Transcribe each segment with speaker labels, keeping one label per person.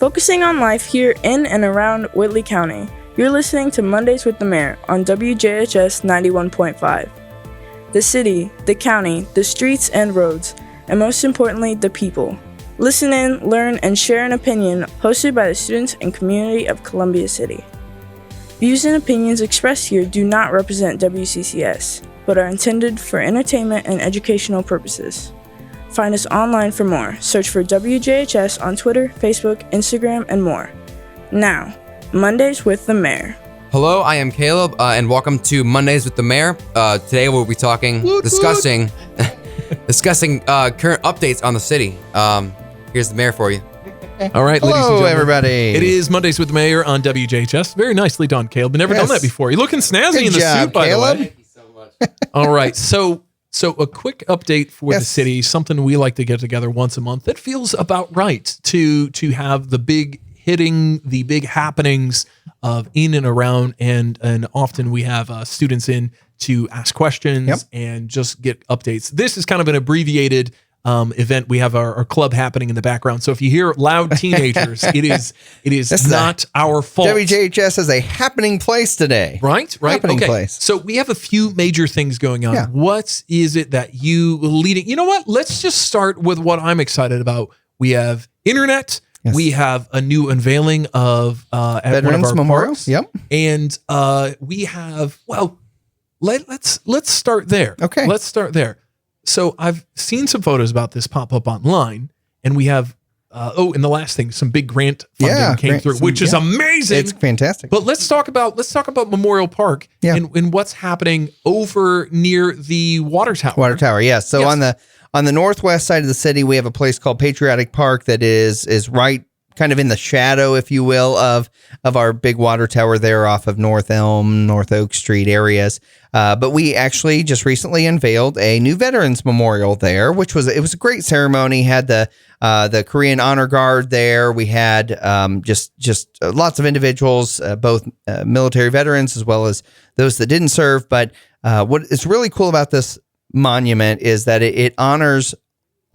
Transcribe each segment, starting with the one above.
Speaker 1: Focusing on life here in and around Whitley County, you're listening to Mondays with the Mayor on WJHS 91.5. The city, the county, the streets and roads, and most importantly, the people. Listen in, learn, and share an opinion hosted by the students and community of Columbia City. Views and opinions expressed here do not represent WCCS, but are intended for entertainment and educational purposes. Find us online for more. Search for WJHS on Twitter, Facebook, Instagram, and more. Now, Mondays with the Mayor.
Speaker 2: Hello, I am Caleb, and welcome to Mondays with the Mayor. Today we'll be discussing current updates on the city. Here's the mayor for you.
Speaker 3: All right, ladies and
Speaker 4: Hello,
Speaker 3: gentlemen.
Speaker 4: everybody.
Speaker 3: It is Mondays with the Mayor on WJHS. Very nicely done, Caleb. Never done that before. You're looking snazzy
Speaker 4: Good
Speaker 3: in the
Speaker 4: job,
Speaker 3: suit, by
Speaker 4: Caleb.
Speaker 3: the way.
Speaker 2: Thank you so much.
Speaker 3: All right, so a quick update for the
Speaker 4: Yes.
Speaker 3: city, something we like to get together once a month. That feels about right to have the big happenings of in and around, and often we have students in to ask questions and just get updates. This is kind of an abbreviated event. We have our club happening in the background. So if you hear loud teenagers, it is not our fault.
Speaker 4: WJHS is a happening place today.
Speaker 3: Right.
Speaker 4: Happening
Speaker 3: Okay.
Speaker 4: place.
Speaker 3: So we have a few major things going on.
Speaker 4: Yeah.
Speaker 3: What is it that you leading? You know what? Let's just start with what I'm excited about. We have internet.
Speaker 4: Yes.
Speaker 3: We have a new unveiling of at one of
Speaker 4: Veterans
Speaker 3: our
Speaker 4: Memorial.
Speaker 3: parks.
Speaker 4: Yep.
Speaker 3: And we have let's start there.
Speaker 4: Okay.
Speaker 3: Let's start there. So I've seen some photos about this pop up online, and we have and the last thing, some big grant funding came through, which is amazing.
Speaker 4: It's fantastic.
Speaker 3: But let's talk about Memorial Park and what's happening over near the water tower.
Speaker 4: Water Tower, yes. So on the northwest side of the city, we have a place called Patriotic Park that is right kind of in the shadow, if you will, of our big water tower there off of North Elm, North Oak Street areas. But we actually just recently unveiled a new Veterans Memorial there, which was a great ceremony. Had the Korean Honor Guard there. We had just lots of individuals, both military veterans as well as those that didn't serve. But what is really cool about this monument is that it honors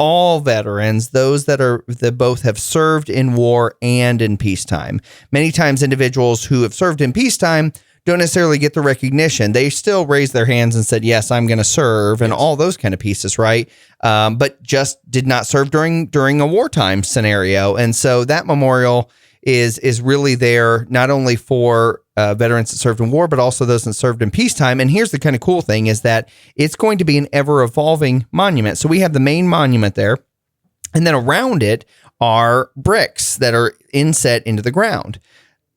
Speaker 4: all veterans, those that both have served in war and in peacetime. Many times individuals who have served in peacetime don't necessarily get the recognition. They still raised their hands and said, yes, I'm going to serve, and all those kind of pieces, right? But just did not serve during a wartime scenario. And so that memorial is really there not only for veterans that served in war, but also those that served in peacetime. And here's the kind of cool thing is that it's going to be an ever-evolving monument. So we have the main monument there, and then around it are bricks that are inset into the ground.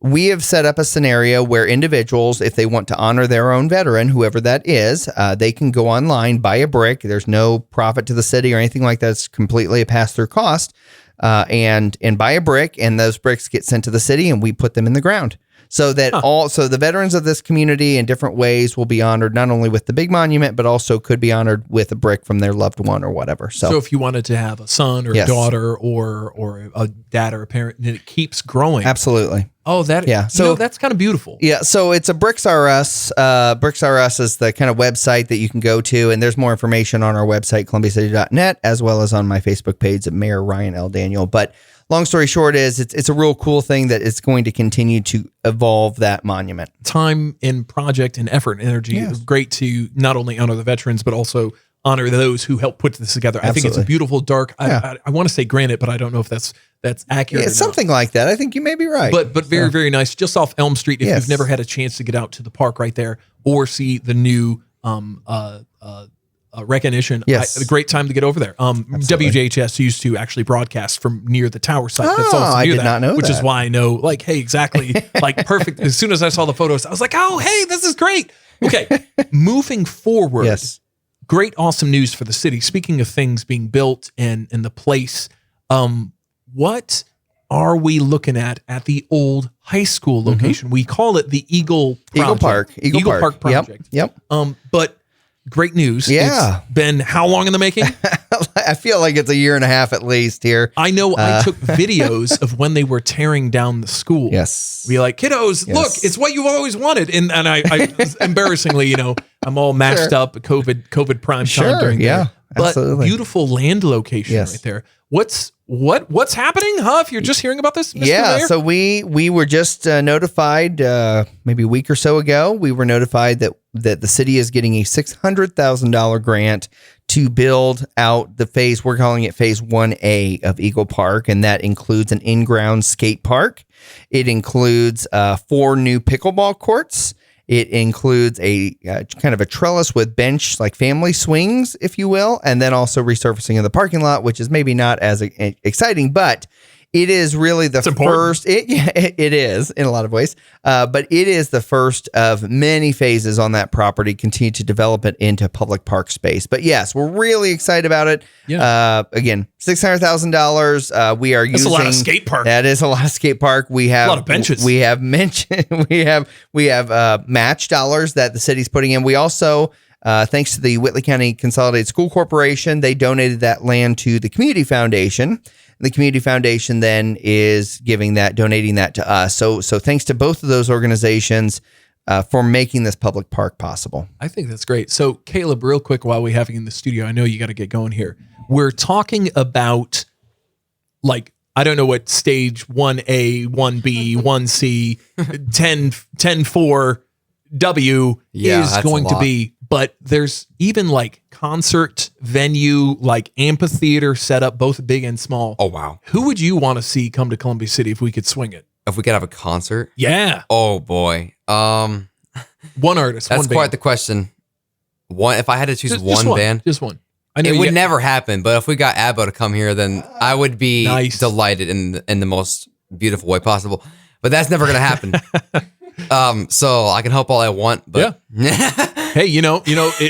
Speaker 4: We have set up a scenario where individuals, if they want to honor their own veteran, whoever that is, they can go online, buy a brick. There's no profit to the city or anything like that. It's completely a pass-through cost. And buy a brick, and those bricks get sent to the city, and we put them in the ground. So that so the veterans of this community in different ways will be honored, not only with the big monument, but also could be honored with a brick from their loved one or whatever. So
Speaker 3: if you wanted to have a son or a daughter or a dad or a parent, and it keeps growing.
Speaker 4: Absolutely.
Speaker 3: Oh, so that's kind of beautiful.
Speaker 4: Yeah. So it's a Bricks R Us. Bricks R Us is the kind of website that you can go to, and there's more information on our website, columbiacity.net, as well as on my Facebook page at Mayor Ryan L. Daniel. But long story short is it's a real cool thing that it's going to continue to evolve that monument.
Speaker 3: Time and project and effort and energy.
Speaker 4: Yes.
Speaker 3: It was great to not only honor the veterans, but also honor those who helped put this together. I think it's a beautiful, dark, I want to say granite, but I don't know if that's accurate.
Speaker 4: Yeah, something like that. I think you may be right.
Speaker 3: But very, very nice. Just off Elm Street, if you've never had a chance to get out to the park right there or see the new recognition. A great time to get over there. WJHS used to actually broadcast from near the tower site. That's also
Speaker 4: I
Speaker 3: near
Speaker 4: did not know
Speaker 3: which
Speaker 4: that.
Speaker 3: is why I know, like, hey, exactly, like perfect. As soon as I saw the photos, I was like, oh, hey, this is great. Okay, moving forward.
Speaker 4: Yes.
Speaker 3: Great, awesome news for the city. Speaking of things being built and the place, what are we looking at the old high school location? We call it the Eagle Project.
Speaker 4: Eagle Park
Speaker 3: Project.
Speaker 4: Yep.
Speaker 3: But great news.
Speaker 4: Yeah.
Speaker 3: It's been how long in the making?
Speaker 4: I feel like it's a year and a half at least here.
Speaker 3: I know I took videos of when they were tearing down the school.
Speaker 4: Yes.
Speaker 3: Be like, kiddos, look, it's what you've always wanted. And I embarrassingly, I'm all mashed up COVID prime time during there.
Speaker 4: Absolutely.
Speaker 3: But beautiful land location right there. What's what's happening, huh? If you're just hearing about this, Mr.
Speaker 4: Yeah,
Speaker 3: Mayor?
Speaker 4: so we were just notified maybe a week or so ago. We were notified that the city is getting a $600,000 grant to build out the phase. We're calling it Phase 1A of Eagle Park, and that includes an in-ground skate park. It includes 4 new pickleball courts. It includes a kind of a trellis with bench, like family swings, if you will, and then also resurfacing of the parking lot, which is maybe not as exciting, but it is really the first. It is in a lot of ways, but it is the first of many phases on that property. Continue to develop it into public park space. But yes, we're really excited about it.
Speaker 3: Yeah.
Speaker 4: Again, $600,000. We are using
Speaker 3: a lot of skate park.
Speaker 4: That is a lot of skate park. We have
Speaker 3: a lot of benches.
Speaker 4: We have mentioned. we have match dollars that the city's putting in. We also. Thanks to the Whitley County Consolidated School Corporation, they donated that land to the Community Foundation. The Community Foundation then is donating that to us. So thanks to both of those organizations for making this public park possible.
Speaker 3: I think that's great. So Caleb, real quick, while we have you in the studio, I know you got to get going here. We're talking about, like, I don't know what stage 1A, 1B, 1C, 10-4 W is going to be. But there's even like concert venue, like amphitheater setup, both big and small.
Speaker 2: Oh, wow.
Speaker 3: Who would you want to see come to Columbia City if we could swing it?
Speaker 2: If we could have a concert?
Speaker 3: Yeah.
Speaker 2: Oh, boy.
Speaker 3: One artist.
Speaker 2: That's
Speaker 3: one band.
Speaker 2: quite the question. If I had to choose
Speaker 3: Just
Speaker 2: one
Speaker 3: one
Speaker 2: band,
Speaker 3: just one. I know
Speaker 2: it would never happen. But if we got ABBA to come here, then I would be delighted in the most beautiful way possible. But that's never going to happen. So I can hope all I want. But
Speaker 3: Hey,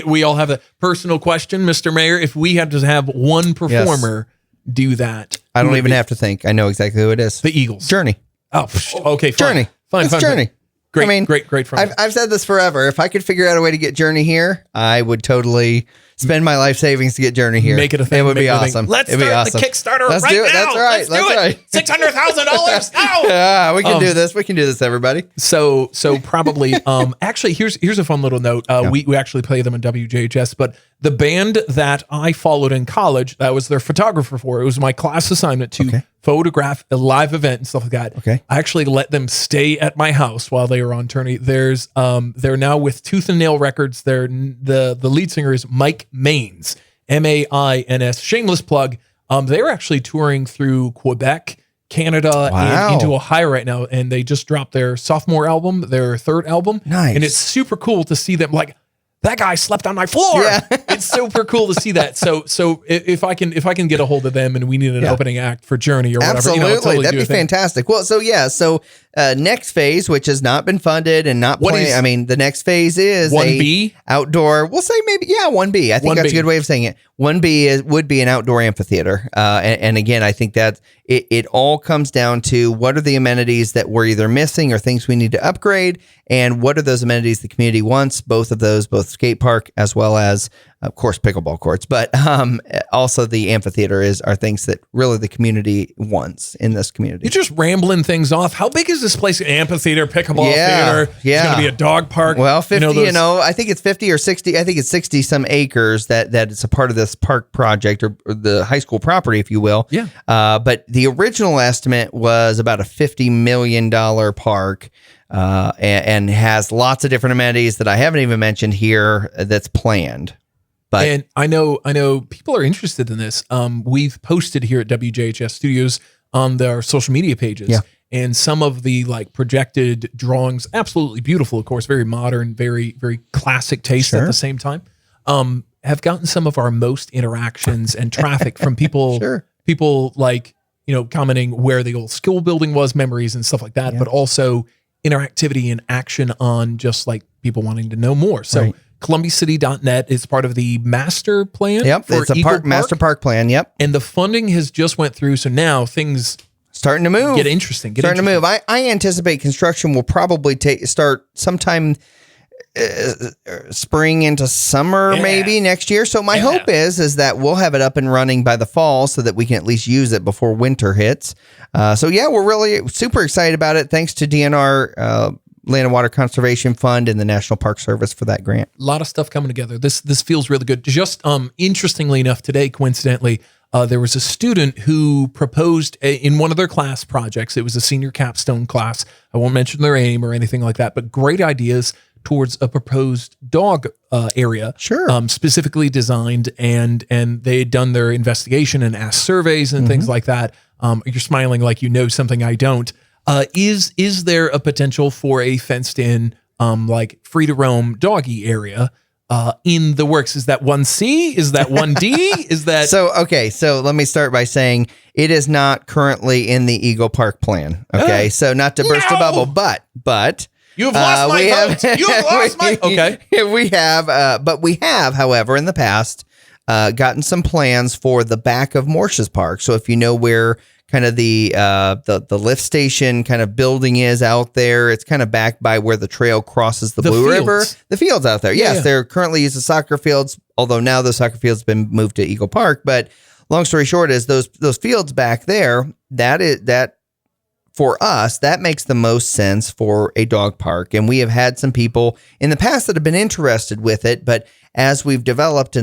Speaker 3: we all have a personal question, Mr. Mayor. If we had to have one performer do that,
Speaker 4: I don't even have to think. I know exactly who it is.
Speaker 3: The Eagles.
Speaker 4: Journey.
Speaker 3: Oh, okay. Fine.
Speaker 4: Journey.
Speaker 3: Fine.
Speaker 4: Journey.
Speaker 3: Great.
Speaker 4: I mean,
Speaker 3: great.
Speaker 4: I've said this forever. If I could figure out a way to get Journey here, I would totally spend my life savings to get Journey here.
Speaker 3: Make it a thing.
Speaker 4: It would be awesome.
Speaker 3: Let's
Speaker 4: It'd
Speaker 3: start
Speaker 4: be awesome.
Speaker 3: the Kickstarter
Speaker 4: Let's
Speaker 3: right
Speaker 4: do it.
Speaker 3: now.
Speaker 4: That's right.
Speaker 3: Let's do it. $600,000 now.
Speaker 4: Yeah, we can do this. We can do this, everybody.
Speaker 3: So probably. Actually, here's a fun little note. We actually play them in WJHS, but the band that I followed in college, that was their photographer for. It was my class assignment to photograph a live event and stuff like that.
Speaker 4: Okay.
Speaker 3: I actually let them stay at my house while they were on tourney. They're now with Tooth and Nail Records. The lead singer is Mike Mains, Mains. Shameless plug. They're actually touring through Quebec, Canada, and into Ohio right now, and they just dropped their sophomore album, their 3rd album.
Speaker 4: Nice.
Speaker 3: And it's super cool to see them, like, that guy slept on my floor. Yeah. It's super cool to see that. So if I can get a hold of them and we need an opening act for Journey or whatever,
Speaker 4: absolutely,
Speaker 3: I'll totally
Speaker 4: that'd be fantastic. Well, so next phase, which has not been funded and not planned. I mean, the next phase is
Speaker 3: 1B
Speaker 4: outdoor. We'll say maybe 1B. I think that's a good way of saying it. 1B would be an outdoor amphitheater, and again, I think that it all comes down to what are the amenities that we're either missing or things we need to upgrade, and what are those amenities the community wants. Both of those, both skate park as well as, of course, pickleball courts, but also the amphitheater are things that really the community wants in this community.
Speaker 3: You're just rambling things off. How big is this place? Amphitheater, pickleball theater.
Speaker 4: Yeah.
Speaker 3: It's going to be a dog park.
Speaker 4: Well, 50, I think it's 50 or 60. I think it's 60 some acres that it's a part of this park project or the high school property, if you will.
Speaker 3: Yeah.
Speaker 4: But the original estimate was about a $50 million park. And has lots of different amenities that I haven't even mentioned here that's planned. But
Speaker 3: and I know people are interested in this. We've posted here at WJHS Studios on our social media pages, and some of the like projected drawings, absolutely beautiful, of course, very modern, very very classic taste at the same time. Have gotten some of our most interactions and traffic from people. People like commenting where the old school building was, memories and stuff like that, but also interactivity and action on just like people wanting to know more. So ColumbiaCity.net is part of the master plan.
Speaker 4: Yep,
Speaker 3: for
Speaker 4: it's a
Speaker 3: Eagle Park.
Speaker 4: master park plan. Yep,
Speaker 3: and the funding has just went through. So now things
Speaker 4: starting to move.
Speaker 3: Get interesting.
Speaker 4: To move. I anticipate construction will probably start sometime spring into summer, maybe next year. So my hope is that we'll have it up and running by the fall so that we can at least use it before winter hits. We're really super excited about it. Thanks to DNR, Land and Water Conservation Fund, and the National Park Service for that grant.
Speaker 3: A lot of stuff coming together. This feels really good. Just interestingly enough, today, coincidentally, there was a student who proposed in one of their class projects. It was a senior capstone class. I won't mention their name or anything like that, but great ideas towards a proposed dog area.
Speaker 4: Sure.
Speaker 3: Specifically designed, and they had done their investigation and asked surveys and things like that. You're smiling like you know something I don't. Is there a potential for a fenced in, like free to roam doggy area in the works? Is that 1C? Is that 1D? Is that
Speaker 4: So let me start by saying it is not currently in the Eagle Park plan. Okay, so not to burst a bubble, but
Speaker 3: you've lost my vote. You've lost my. Okay,
Speaker 4: we have, however, in the past, gotten some plans for the back of Morse's Park. So if you know where kind of the lift station kind of building is out there, it's kind of back by where the trail crosses the Blue River. The fields out there. Yes, they're currently used as soccer fields, although now the soccer fields have been moved to Eagle Park. But long story short is those fields back there, that for us, that makes the most sense for a dog park. And we have had some people in the past that have been interested with it, but as we've developed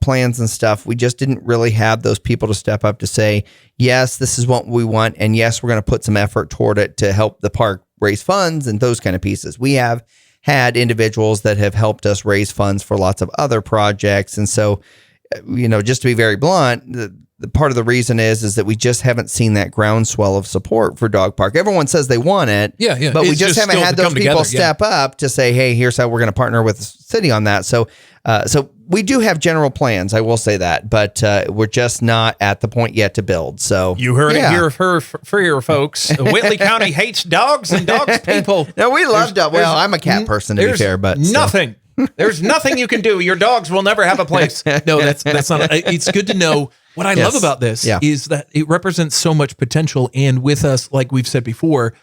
Speaker 4: plans and stuff, we just didn't really have those people to step up to say, yes, this is what we want. And yes, we're going to put some effort toward it to help the park raise funds and those kind of pieces. We have had individuals that have helped us raise funds for lots of other projects. And so, just to be very blunt, the part of the reason is that we just haven't seen that groundswell of support for dog park. Everyone says they want it, but we just haven't had those people step up to say, hey, here's how we're going to partner with the city on that. So we do have general plans, I will say that, but we're just not at the point yet to build. So
Speaker 3: you heard it here for your folks. Whitley County hates dogs and dogs people.
Speaker 4: No, we love dogs. Well, I'm a cat person to be fair, but
Speaker 3: nothing. There's nothing you can do. Your dogs will never have a place. No, that's not. It's good to know. What I love about this is that it represents so much potential. And with us, like we've said before,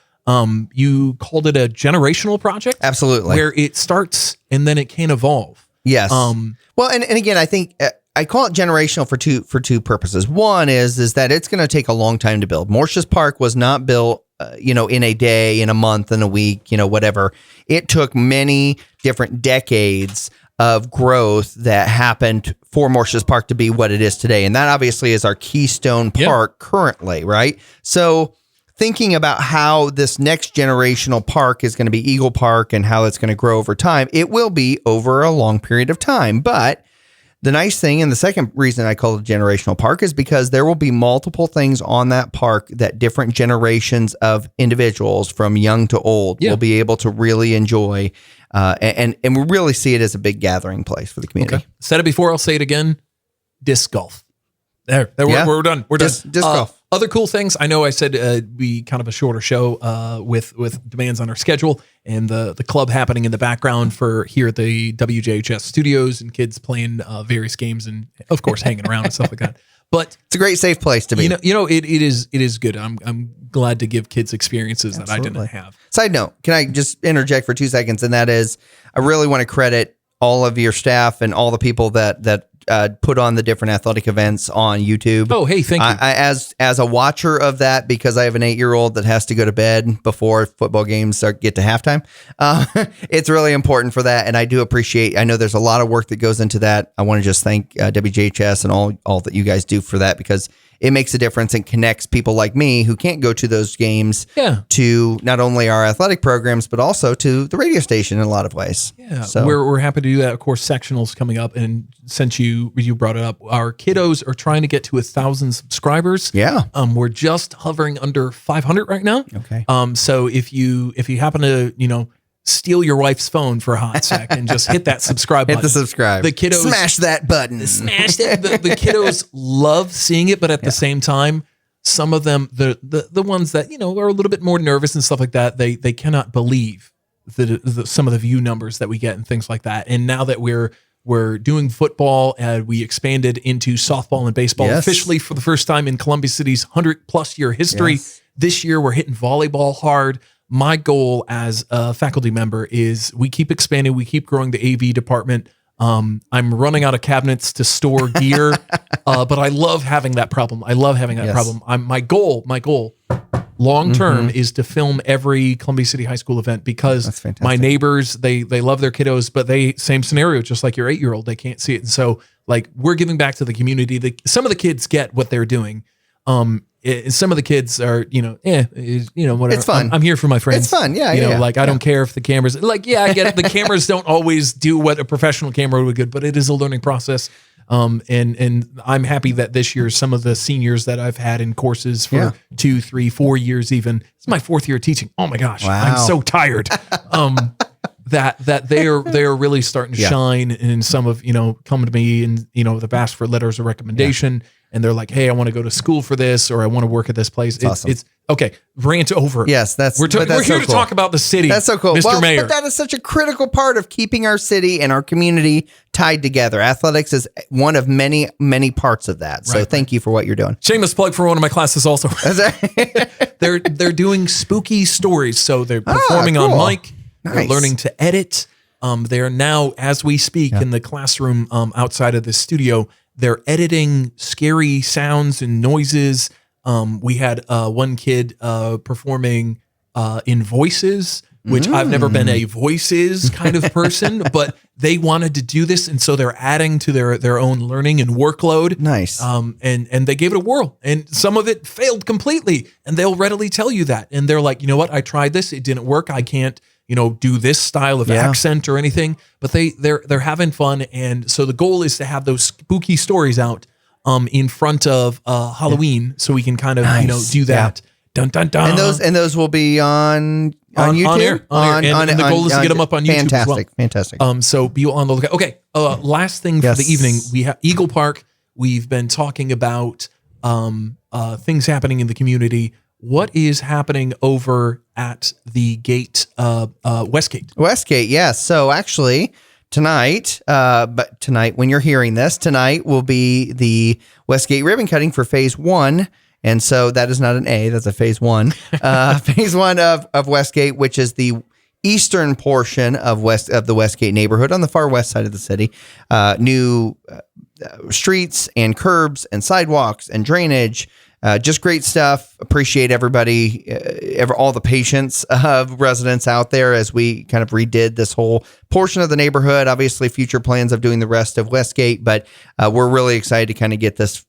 Speaker 3: you called it a generational project.
Speaker 4: Absolutely.
Speaker 3: Where it starts and then it can evolve.
Speaker 4: Yes. Well, and again, I think I call it generational for two purposes. One is that it's going to take a long time to build. Morse's Park was not built, in a day, in a month, in a week, whatever. It took many different decades of growth that happened for Morse's Park to be what it is today. And that obviously is our keystone park currently, right? So thinking about how this next generational park is going to be Eagle Park and how it's going to grow over time, it will be over a long period of time. But the nice thing, and the second reason I call it a generational park, is because there will be multiple things on that park that different generations of individuals from young to old will be able to really enjoy. And we really see it as a big gathering place for the community.
Speaker 3: Okay. Said it before, I'll say it again. Disc golf. We're done. We're done.
Speaker 4: Disc golf.
Speaker 3: Other cool things. I know I said be kind of a shorter show with demands on our schedule and the club happening in the background for here at the WJHS studios and kids playing various games and of course hanging around and stuff like that. But
Speaker 4: it's a great safe place to be.
Speaker 3: It is good. I'm glad to give kids experiences that I didn't have.
Speaker 4: Side note, can I just interject for 2 seconds? And that is, I really want to credit all of your staff and all the people that put on the different athletic events on YouTube.
Speaker 3: Oh, hey, thank you.
Speaker 4: I, as a watcher of that, because I have an 8-year-old that has to go to bed before football games get to halftime, it's really important for that. And I do appreciate, I know there's a lot of work that goes into that. I want to just thank WJHS and all that you guys do for that, because it makes a difference and connects people like me who can't go to those games to not only our athletic programs, but also to the radio station in a lot of ways.
Speaker 3: Yeah.
Speaker 4: So
Speaker 3: we're happy to do that. Of course, sectionals coming up. And since you brought it up, our kiddos are trying to get to 1,000 subscribers.
Speaker 4: Yeah.
Speaker 3: We're just hovering under 500 right now.
Speaker 4: Okay.
Speaker 3: So if you happen to, steal your wife's phone for a hot sec and just hit that subscribe button.
Speaker 4: Hit the subscribe.
Speaker 3: The kiddos
Speaker 4: smash that button.
Speaker 3: Smash it. The kiddos love seeing it, but at the same time, some of them, the ones that are a little bit more nervous and stuff like that, they cannot believe some of the view numbers that we get and things like that. And now that we're doing football, we expanded into softball and baseball officially for the first time in Columbia City's 100+ year history. Yes. This year, we're hitting volleyball hard. My goal as a faculty member is we keep expanding, we keep growing the AV department. I'm running out of cabinets to store gear, but I love having that problem. Problem. My goal long term is to film every Columbia City High School event, because my neighbors, they love their kiddos, but same scenario, just like your 8-year-old, they can't see it. And so Like, we're giving back to the community. Some of the kids get what they're doing. Some of the kids are, whatever.
Speaker 4: It's fun.
Speaker 3: I'm here for my friends.
Speaker 4: It's fun. Yeah.
Speaker 3: I don't care if the cameras, I get it. The cameras don't always do what a professional camera would do, but it is a learning process. And I'm happy that this year, some of the seniors that I've had in courses for 2, 3, 4 years, even, it's my 4th year teaching. Oh my gosh. Wow. I'm so tired. That they are really starting to shine, and some of, come to me and, they've asked for letters of recommendation, and they're like, hey, I want to go to school for this, or I want to work at this place. It's okay. Rant over.
Speaker 4: Yes,
Speaker 3: we're here to talk about the city.
Speaker 4: That's so cool,
Speaker 3: Mr. Mayor.
Speaker 4: But that is such a critical part of keeping our city and our community tied together. Athletics is one of many, many parts of that. So thank you for what you're doing.
Speaker 3: Shameless plug for one of my classes also. They're doing spooky stories, so they're performing on mic. Nice. They're learning to edit. They're now, as we speak, in the classroom outside of the studio, they're editing scary sounds and noises. We had one kid performing in voices, which I've never been a voices kind of person, but they wanted to do this, and so they're adding to their own learning and workload.
Speaker 4: Nice.
Speaker 3: And they gave it a whirl, and some of it failed completely, and they'll readily tell you that. And they're like, you know what? I tried this. It didn't work. I can't do this style of accent or anything, but they're having fun. And so the goal is to have those spooky stories out in front of Halloween, so we can kind of do that. Dun dun dun.
Speaker 4: And those will be on YouTube.
Speaker 3: On air. And the goal is to get them up on YouTube as well.
Speaker 4: Fantastic.
Speaker 3: So be on the lookout. Okay. Last thing for the evening, we have Eagle Park. We've been talking about things happening in the community. What is happening over at the gate, Westgate?
Speaker 4: Westgate, yes. So actually, tonight, when you're hearing this, tonight will be the Westgate ribbon cutting for phase 1. And so that is not an A, that's a phase 1. Phase 1 of Westgate, which is the eastern portion of the Westgate neighborhood on the far west side of the city. New streets and curbs and sidewalks and drainage. Just great stuff. Appreciate everybody, all the patience of residents out there as we kind of redid this whole portion of the neighborhood. Obviously, future plans of doing the rest of Westgate, but we're really excited to kind of get this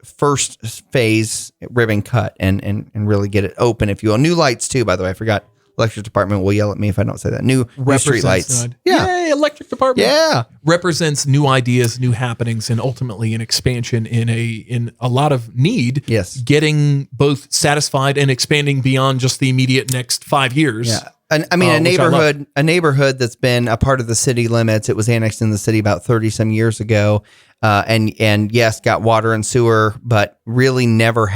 Speaker 4: first phase ribbon cut and really get it open, if you will. New lights too, by the way. I forgot. Electric department will yell at me if I don't say that. New street lights.
Speaker 3: Yay, electric department.
Speaker 4: Yeah.
Speaker 3: Represents new ideas, new happenings, and ultimately an expansion in a lot of need.
Speaker 4: Yes.
Speaker 3: Getting both satisfied and expanding beyond just the immediate next 5 years.
Speaker 4: Yeah. And I mean, a neighborhood that's been a part of the city limits. It was annexed in the city about 30 some years ago. And yes, got water and sewer, but really never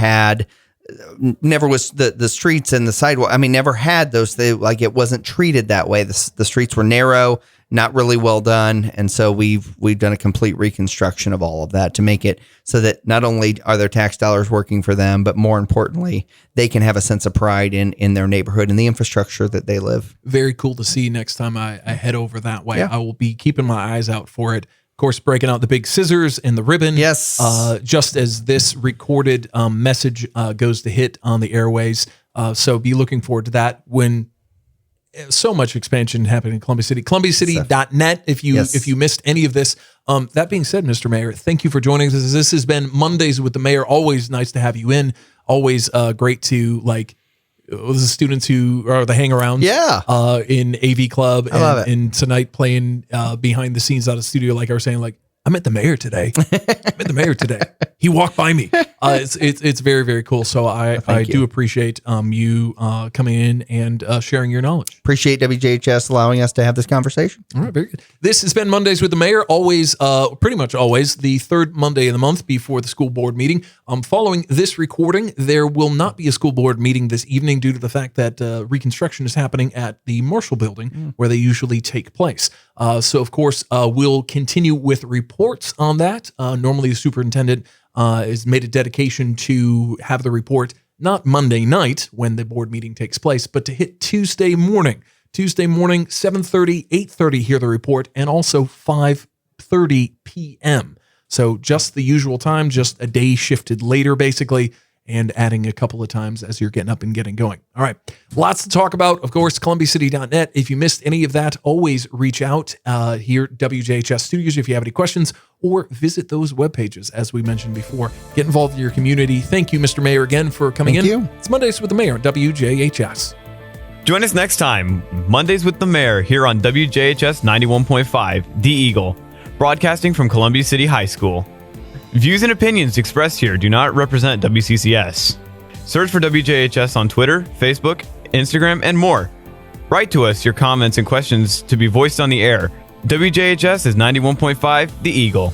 Speaker 4: was the streets and the sidewalk. I mean, never had those. It wasn't treated that way. The streets were narrow, not really well done. And so we've done a complete reconstruction of all of that to make it so that not only are their tax dollars working for them, but more importantly, they can have a sense of pride in their neighborhood and the infrastructure that they live.
Speaker 3: Very cool to see next time I head over that way.
Speaker 4: Yeah.
Speaker 3: I will be keeping my eyes out for it. Of course, breaking out the big scissors and the ribbon.
Speaker 4: Yes.
Speaker 3: Just as this recorded message goes to hit on the airways. So be looking forward to that when so much expansion happening in Columbia City. ColumbiaCity.net if you missed any of this. That being said, Mr. Mayor, thank you for joining us. This has been Mondays with the Mayor. Always nice to have you in. Always great to the students who are the hangarounds in AV Club.
Speaker 4: I love it.
Speaker 3: And tonight playing behind the scenes out of the studio, like I was saying, I met the mayor today. He walked by me. It's very, very cool. So I do appreciate you coming in and sharing your knowledge.
Speaker 4: Appreciate WJHS allowing us to have this conversation.
Speaker 3: All right, very good. This has been Mondays with the Mayor. Always, pretty much always, the third Monday of the month before the school board meeting. Following this recording, there will not be a school board meeting this evening due to the fact that reconstruction is happening at the Marshall Building, where they usually take place. So, of course, we'll continue with reports on that. Normally, the superintendent has made a dedication to have the report not Monday night when the board meeting takes place, but to hit Tuesday morning. 7:30, 8:30, hear the report, and also 5:30 p.m. So just the usual time, just a day shifted later, basically. and adding a couple of times as you're getting up and getting going. All right. Lots to talk about. Of course, ColumbiaCity.net. If you missed any of that, always reach out here at WJHS Studios if you have any questions, or visit those web pages, as we mentioned before. Get involved in your community. Thank you, Mr. Mayor, again for coming in.
Speaker 4: Thank you.
Speaker 3: It's Mondays with the Mayor, WJHS.
Speaker 5: Join us next time, Mondays with the Mayor, here on WJHS 91.5, The Eagle, broadcasting from Columbia City High School. Views and opinions expressed here do not represent WCCS. Search for WJHS on Twitter, Facebook, Instagram, and more. Write to us your comments and questions to be voiced on the air. WJHS is 91.5, The Eagle.